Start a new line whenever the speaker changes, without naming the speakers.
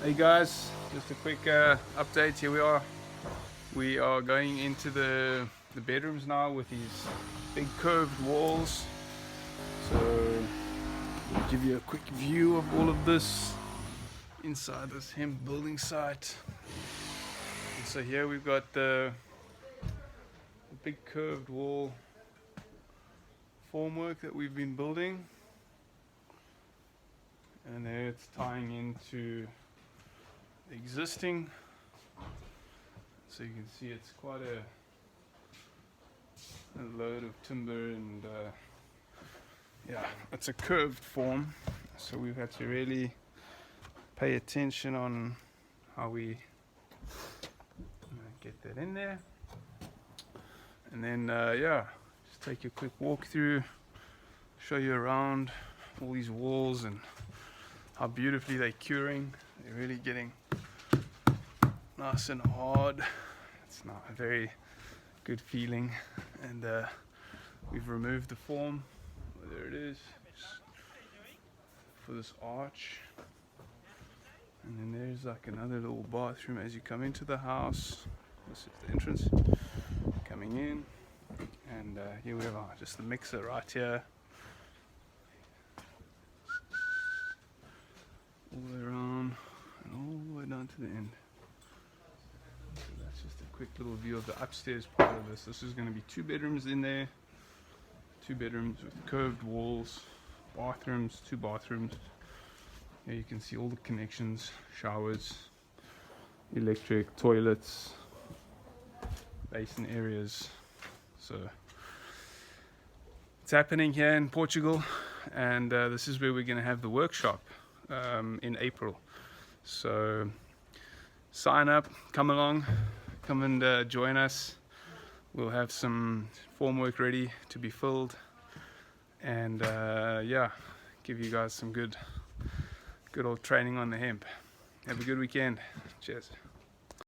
Hey guys, just a quick update. Here we are going into the bedrooms now with these big curved walls. So we'll give you a quick view of all of this inside this hemp building site. And so here we've got the big curved wall formwork that we've been building, and there it's tying into the existing. So you can see it's quite a load of timber, and yeah, it's a curved form, so we've had to really pay attention on how we get that in there. And then yeah, just take a quick walk through, show you around all these walls and how beautifully they're curing. They're really getting nice and hard. It's not a very good feeling. And we've removed the form. There it is, for this arch. And then there's like another little bathroom as you come into the house. This is the entrance coming in, and here we are, just the mixer right here, all the way around and all the way down to the end. So that's just a quick little view of the upstairs part of this. This is going to be 2 bedrooms in there, 2 bedrooms with curved walls, bathrooms, 2 bathrooms. Here you can see all the connections, showers, electric, toilets, basin areas. So it's happening here in Portugal, and this is where we're going to have the workshop in April. So sign up, come along, come and join us. We'll have some formwork ready to be filled, and yeah, give you guys some good old training on the hemp. Have a good weekend. Cheers.